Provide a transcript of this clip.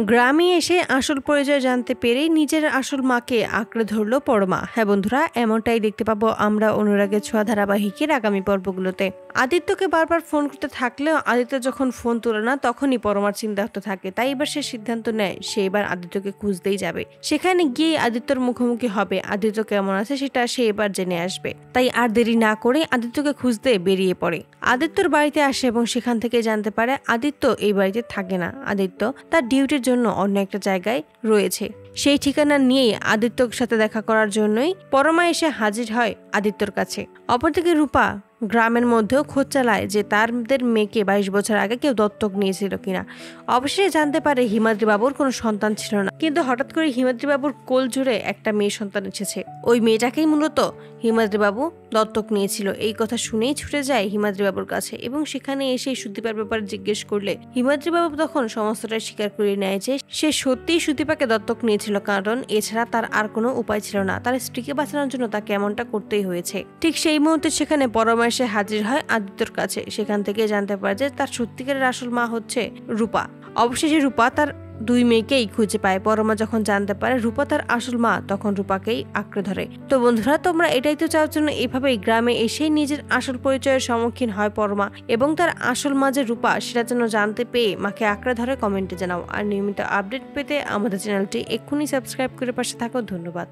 গ্রামে এসে আসল পরিচয় জানতে পেরে নিজের আসল মাকে আঁকড়ে ধরল পরমা। হ্যাঁ বন্ধুরা, এমনটাই দেখতে পাবো আমরা অনুরাগের ছোঁয়া ধারাবাহিকের আগামী পর্বগুলোতে। আদিত্যকে বারবার ফোন করতে থাকলেও আদিত্য যখন ফোন তোলে না তখনই পরমার চিন্তা হতে থাকে। তাই এবার সে সিদ্ধান্ত নেয় সে এবার আদিত্যকে খুঁজতেই যাবে। সেখানে গিয়ে আদিত্যর মুখোমুখি হবে, আদিত্য কেমন আছে সেটা সে এবার জেনে আসবে। তাই আর দেরি না করে আদিত্যকে খুঁজতে বেরিয়ে পড়ে। আদিত্যর বাড়িতে আসে এবং সেখান থেকে জানতে পারে আদিত্য এই বাড়িতে থাকে না। আদিত্য তার ডিউটির জন্য অন্য একটা জায়গায় রয়েছে। সেই ঠিকানা নিয়েই আদিত্যর সাথে দেখা করার জন্যই পরমা এসে হাজির হয় আদিত্যর কাছে। অপরদিকে রূপা গ্রামের মধ্যেও খোঁজ চালায় যে তাদের মেয়েকে 22 বছর আগে কেউ দত্তক নিয়েছিল কিনা। অবশেষে জানতে পারে হিমাদ্রি বাবুর কোনো সন্তান ছিল না, কিন্তু হঠাৎ করে হিমাদ্রি বাবুর কোল জুড়ে একটা মেয়ে সন্তান এসেছে। ওই মেয়েটাকেই মূলত হিমাদ্রি বাবু দত্তক নিয়েছিল। এই কথা শুনেই ছুটে যায় হিমাদ্রি বাবুর কাছে এবং সেখানে এসে সুদীপার ব্যাপারে জিজ্ঞেস করলে হিমাদ্রি বাবু তখন সমস্তটা স্বীকার করে নেয় যে সে সত্যিই সুদীপাকে দত্তক নিয়েছিল, কারণ এছাড়া তার আর কোনো উপায় ছিল না। তার স্ত্রীকে বাঁচানোর জন্য তাকে এমনটা করতেই হয়েছে। ঠিক সেই মুহূর্তে সেখানে পরমা এসে হাজির হয় আদিত্যর কাছে। সেখান থেকে জানতে পারে যে তার সত্যিকারের আসল মা হচ্ছে রূপা। অবশেষে রূপা তার দুই মেয়েকেই খুঁজে পায়। পরমা যখন জানতে পারে রূপা তার আসল মা তখন রূপাকেই আঁকড়ে ধরে। তো বন্ধুরা, তোমরা এটাই তো চাওয়ার জন্য এভাবেই গ্রামে এসে নিজের আসল পরিচয়ের সম্মুখীন হয় পরমা এবং তার আসল মা যে রূপা সেটা যেন জানতে পেয়ে মাকে আঁকড়ে ধরে। কমেন্টে জানাও। আর নিয়মিত আপডেট পেতে আমাদের চ্যানেলটি এক্ষুনি সাবস্ক্রাইব করে পাশে থাকো। ধন্যবাদ।